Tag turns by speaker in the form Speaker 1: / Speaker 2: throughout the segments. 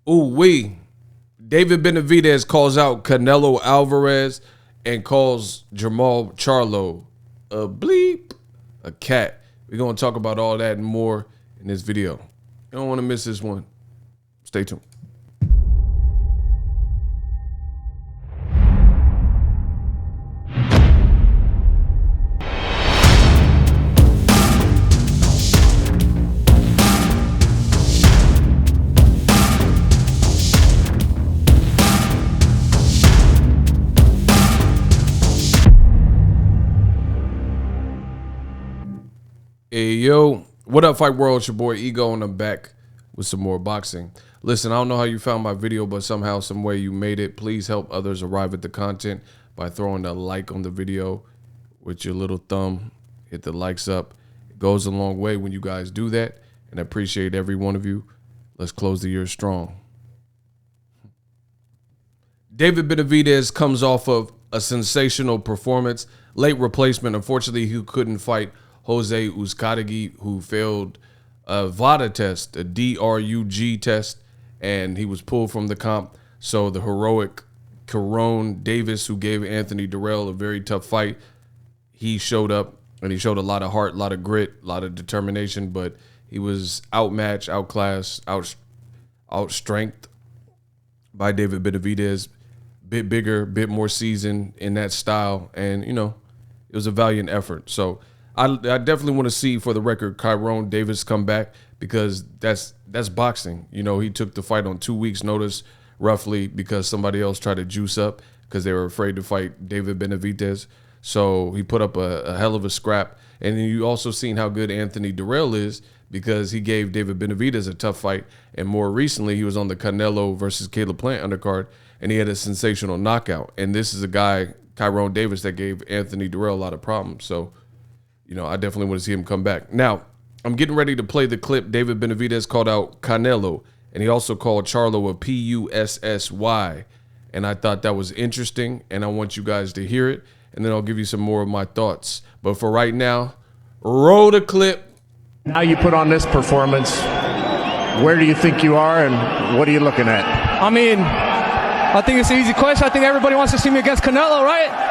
Speaker 1: Ooh-wee. David Benavidez calls out Canelo Alvarez and calls Jermall Charlo a bleep, a cat. We're going to talk about all that and more in this video. You don't want to miss this one. Stay tuned. Hey, yo. What up, Fight World? It's your boy Ego, and I'm back with some more boxing. Listen, I don't know how you found my video, but somehow, some way you made it. Please help others arrive at the content by throwing a like on the video with your little thumb. Hit the likes up. It goes a long way when you guys do that, and I appreciate every one of you. Let's close the year strong. David Benavidez comes off of a sensational performance. Late replacement. Unfortunately, he couldn't fight Jose Uzcategui, who failed a VADA test, a DRUG test, and he was pulled from the comp. So the heroic Caron Davis, who gave Anthony Durrell a very tough fight, he showed up, and he showed a lot of heart, a lot of grit, a lot of determination, but he was outmatched, outclassed, outstrengthed by David Benavidez. Bit bigger, bit more seasoned in that style, and, you know, it was a valiant effort. So I definitely want to see, for the record, Caron Davis come back, because that's boxing. You know, he took the fight on 2 weeks' notice, roughly, because somebody else tried to juice up because they were afraid to fight David Benavidez. So he put up a hell of a scrap. And then you also seen how good Anthony Durrell is, because he gave David Benavidez a tough fight. And more recently, he was on the Canelo versus Caleb Plant undercard, and he had a sensational knockout. And this is a guy, Caron Davis, that gave Anthony Durrell a lot of problems. So, you know, I definitely want to see him come back. Now, I'm getting ready to play the clip. David Benavidez called out Canelo, and he also called Charlo a Pussy. And I thought that was interesting, and I want you guys to hear it, and then I'll give you some more of my thoughts. But for right now, roll the clip.
Speaker 2: Now you put on this performance, where do you think you are, and what are you looking at?
Speaker 3: I mean, I think it's an easy question. I think everybody wants to see me against Canelo, right?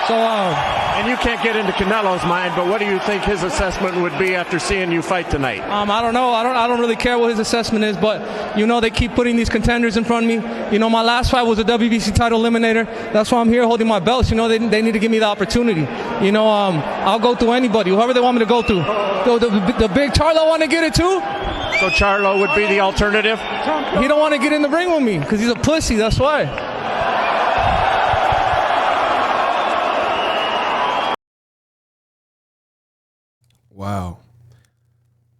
Speaker 3: So,
Speaker 2: and you can't get into Canelo's mind, but what do you think his assessment would be after seeing you fight tonight?
Speaker 3: I don't know. I don't really care what his assessment is, but, you know, they keep putting these contenders in front of me. You know, my last fight was a WBC title eliminator. That's why I'm here holding my belts. You know, they need to give me the opportunity. You know, I'll go through anybody, whoever they want me to go through. The big Charlo want to get it too?
Speaker 2: So Charlo would be the alternative?
Speaker 3: He don't want to get in the ring with me because he's a pussy. That's why.
Speaker 1: Wow.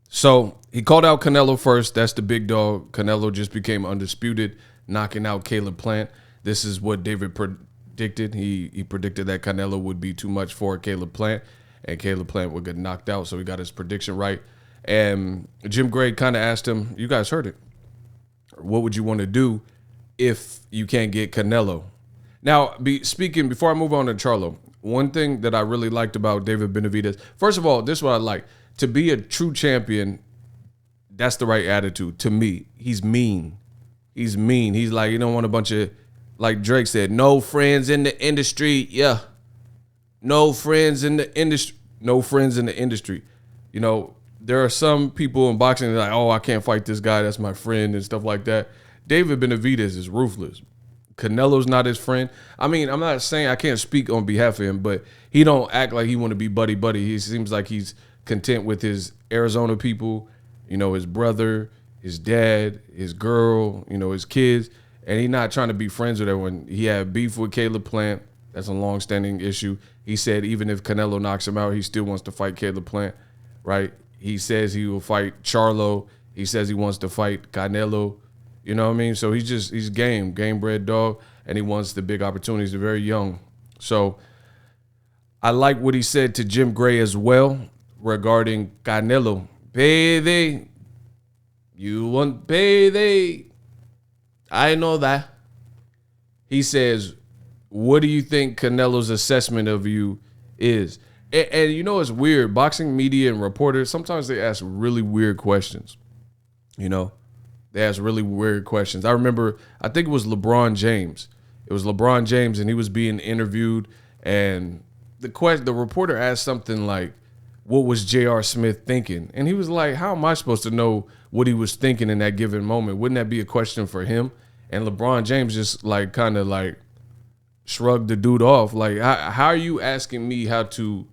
Speaker 1: So he called out Canelo first. That's the big dog. Canelo just became undisputed, knocking out Caleb Plant. This is what David predicted. He predicted that Canelo would be too much for Caleb Plant, and Caleb Plant would get knocked out. So he got his prediction right. And Jim Gray kind of asked him, you guys heard it, what would you want to do if you can't get Canelo? Now, before I move on to Charlo, one thing that I really liked about David Benavidez, first of all, this is what I like. To be a true champion, that's the right attitude. To me, he's mean. He's mean. He's like, you don't want a bunch of, like Drake said, no friends in the industry. Yeah. No friends in the industry. No friends in the industry. You know, there are some people in boxing that are like, oh, I can't fight this guy. That's my friend and stuff like that. David Benavidez is ruthless. Canelo's not his friend. I mean, I'm not saying I can't speak on behalf of him, but he don't act like he want to be buddy-buddy. He seems like he's content with his Arizona people, you know, his brother, his dad, his girl, you know, his kids, and he's not trying to be friends with everyone. He had beef with Caleb Plant. That's a long-standing issue. He said even if Canelo knocks him out, he still wants to fight Caleb Plant, right? He says he will fight Charlo. He says he wants to fight Canelo. You know what I mean? So he's game-bred dog, and he wants the big opportunities. They're very young. So I like what he said to Jim Gray as well regarding Canelo. Payday. You want payday. I know that. He says, what do you think Canelo's assessment of you is? And you know, it's weird. Boxing media and reporters, sometimes they ask really weird questions. You know, they ask really weird questions. I remember, I think it was LeBron James. It was LeBron James, and he was being interviewed, and the reporter asked something like, what was J.R. Smith thinking? And he was like, how am I supposed to know what he was thinking in that given moment? Wouldn't that be a question for him? And LeBron James just like kind of like shrugged the dude off. Like, how are you asking me how to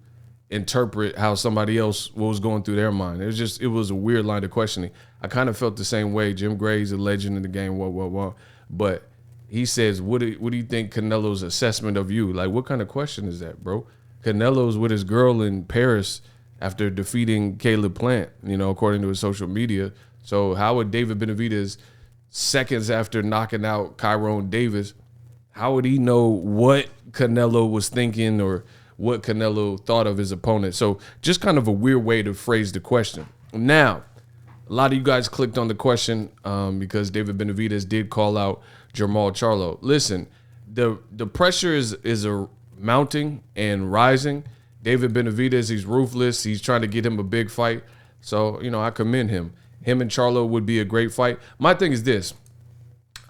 Speaker 1: interpret how somebody else, what was going through their mind? It was a weird line of questioning. I kind of felt the same way. Jim Gray's a legend in the game, but he says, what do you think Canelo's assessment of you? Like, what kind of question is that, bro? Canelo's with his girl in Paris after defeating Caleb Plant, you know, according to his social media. So how would David Benavidez, seconds after knocking out Kyron Davis, how would he know what Canelo was thinking or what Canelo thought of his opponent? So just kind of a weird way to phrase the question. Now, a lot of you guys clicked on the question because David Benavidez did call out Jermall Charlo. Listen, the pressure is mounting and rising. David Benavidez, he's ruthless. He's trying to get him a big fight. So, you know, I commend him. Him and Charlo would be a great fight. My thing is this.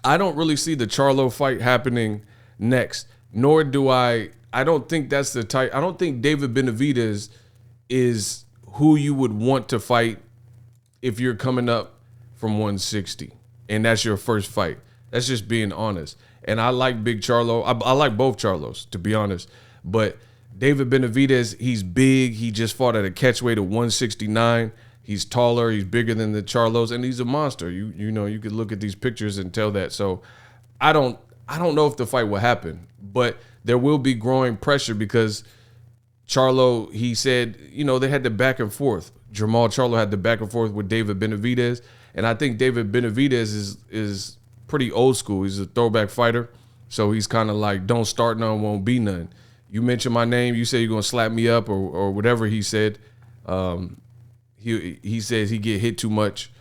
Speaker 1: I don't really see the Charlo fight happening next, nor do I don't think that's the type. I don't think David Benavidez is who you would want to fight if you're coming up from 160 and that's your first fight. That's just being honest. And I like Big Charlo. I like both Charlos, to be honest. But David Benavidez, he's big. He just fought at a catchweight of 169. He's taller. He's bigger than the Charlos, and he's a monster. You know, you could look at these pictures and tell that. So I don't know if the fight will happen, but there will be growing pressure because Charlo, he said, you know, they had the back and forth. Jermall Charlo had the back and forth with David Benavidez, and I think David Benavidez is pretty old school. He's a throwback fighter, so he's kind of like, don't start none, won't be none. You mention my name, you say you're gonna slap me up or whatever he said. He says he get hit too much,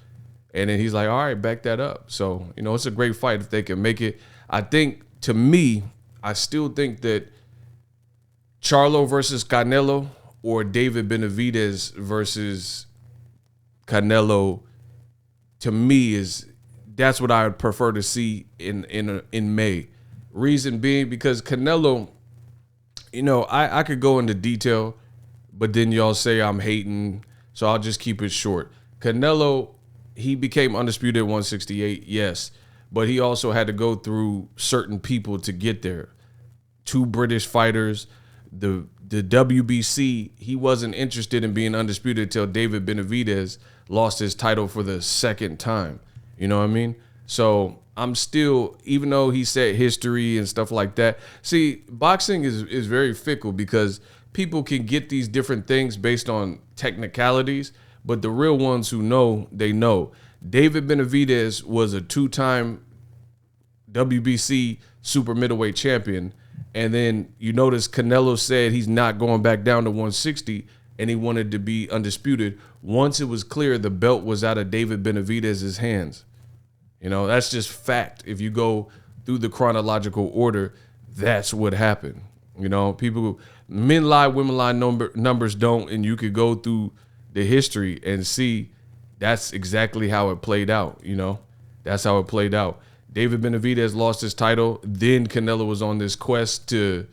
Speaker 1: and then he's like, all right, back that up. So, you know, it's a great fight if they can make it. I think, to me, I still think that Charlo versus Canelo or David Benavidez versus Canelo, to me, that's what I would prefer to see in May. Reason being because Canelo, you know, I could go into detail, but then y'all say I'm hating, so I'll just keep it short. Canelo, he became undisputed at 168, yes, but he also had to go through certain people to get there. 2 British fighters, the WBC, he wasn't interested in being undisputed until David Benavidez lost his title for the second time. You know what I mean? So I'm still, even though he said history and stuff like that, see, boxing is very fickle because people can get these different things based on technicalities, but the real ones who know, they know. David Benavidez was a 2-time WBC super middleweight champion, and then you notice Canelo said he's not going back down to 160, and he wanted to be undisputed once it was clear the belt was out of David Benavidez's hands. You know, that's just fact. If you go through the chronological order, that's what happened. You know, people, men lie, women lie, numbers don't, and you could go through the history and see that's exactly how it played out. You know, that's how it played out. David Benavidez lost his title. Then Canelo was on this quest to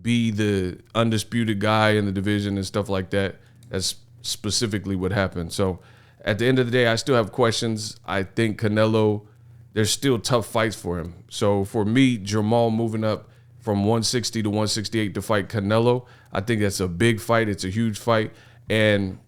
Speaker 1: be the undisputed guy in the division and stuff like that. That's specifically what happened. So at the end of the day, I still have questions. I think Canelo, there's still tough fights for him. So for me, Jermall moving up from 160 to 168 to fight Canelo, I think that's a big fight. It's a huge fight. And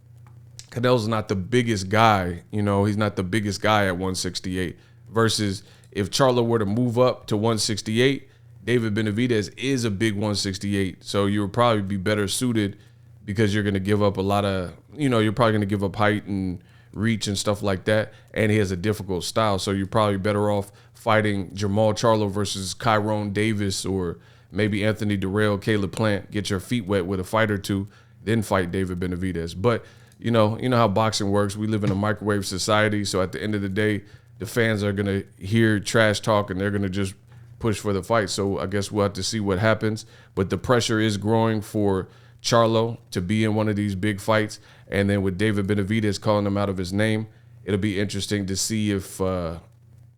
Speaker 1: Canelo's not the biggest guy. You know, he's not the biggest guy at 168. Versus if Charlo were to move up to 168, David Benavidez is a big 168. So you would probably be better suited because you're going to give up a lot of, you know, you're probably going to give up height and reach and stuff like that. And he has a difficult style. So you're probably better off fighting Jermall Charlo versus Kyron Davis or maybe Anthony Durrell, Caleb Plant. Get your feet wet with a fight or two, then fight David Benavidez. But, you know how boxing works. We live in a microwave society. So at the end of the day, the fans are going to hear trash talk and they're going to just push for the fight. So I guess we'll have to see what happens. But the pressure is growing for Charlo to be in one of these big fights. And then with David Benavidez calling him out of his name, it'll be interesting to see if Jermall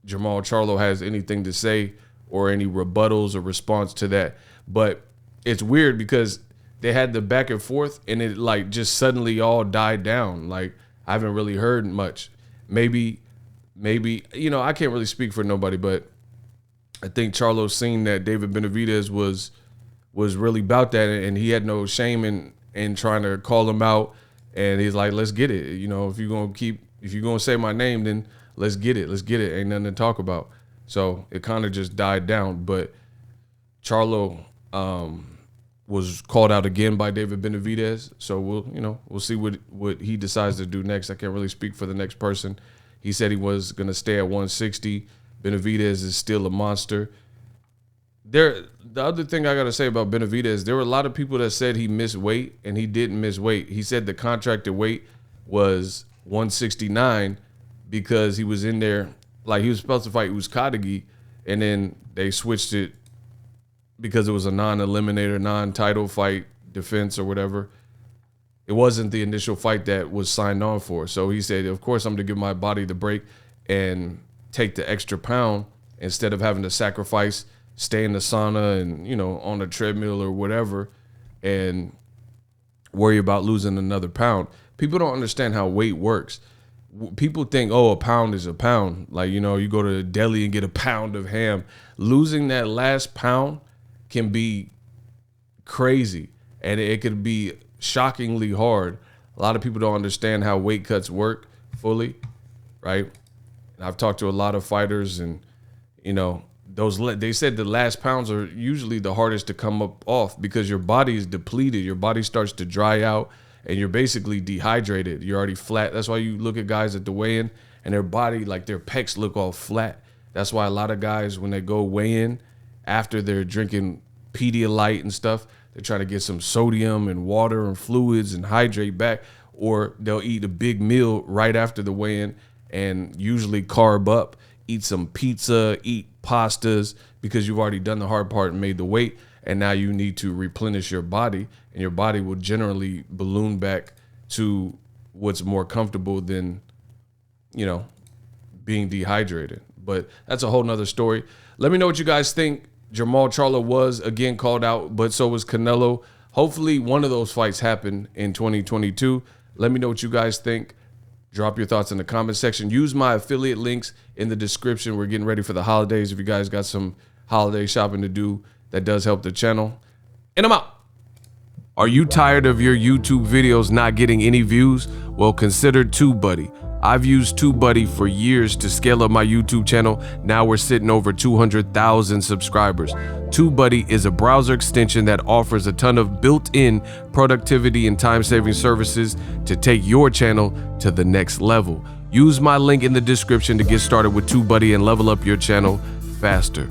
Speaker 1: Charlo has anything to say or any rebuttals or response to that. But it's weird because they had the back and forth and it like just suddenly all died down. Like I haven't really heard much. Maybe, you know, I can't really speak for nobody, but I think Charlo's seen that David Benavidez was really about that, and he had no shame in trying to call him out. And he's like, let's get it. You know, if you're gonna say my name, then let's get it. Let's get it. Ain't nothing to talk about. So it kind of just died down. But Charlo was called out again by David Benavidez. So we'll see what he decides to do next. I can't really speak for the next person. He said he was gonna stay at 160. Benavidez is still a monster. The other thing I got to say about Benavidez, there were a lot of people that said he missed weight, and he didn't miss weight. He said the contracted weight was 169 because he was in there, like he was supposed to fight Uzcategui, and then they switched it because it was a non-eliminator, non-title fight, defense or whatever. It wasn't the initial fight that was signed on for. So he said, of course, I'm going to give my body the break and take the extra pound instead of having to sacrifice, stay in the sauna and, you know, on a treadmill or whatever and worry about losing another pound. People don't understand how weight works. People think, oh, a pound is a pound. Like, you know, you go to the deli and get a pound of ham. Losing that last pound can be crazy, and it could be shockingly hard. A lot of people don't understand how weight cuts work fully, right? I've talked to a lot of fighters, and you know, they said the last pounds are usually the hardest to come up off because your body is depleted. Your body starts to dry out, and you're basically dehydrated. You're already flat. That's why you look at guys at the weigh-in, and their body, like their pecs, look all flat. That's why a lot of guys, when they go weigh-in, after they're drinking Pedialyte and stuff, they're trying to get some sodium and water and fluids and hydrate back, or they'll eat a big meal right after the weigh-in and usually carb up, eat some pizza, eat pastas, because you've already done the hard part and made the weight, and now you need to replenish your body, and your body will generally balloon back to what's more comfortable than, you know, being dehydrated. But that's a whole nother story. Let me know what you guys think. Jermall Charlo was again called out, but so was Canelo. Hopefully one of those fights happen in 2022. Let me know what you guys think. Drop your thoughts in the comment section. Use my affiliate links in the description. We're getting ready for the holidays. If you guys got some holiday shopping to do, that does help the channel. And I'm out. Are you tired of your YouTube videos not getting any views? Well, consider TubeBuddy. I've used TubeBuddy for years to scale up my YouTube channel. Now we're sitting over 200,000 subscribers. TubeBuddy is a browser extension that offers a ton of built-in productivity and time-saving services to take your channel to the next level. Use my link in the description to get started with TubeBuddy and level up your channel faster.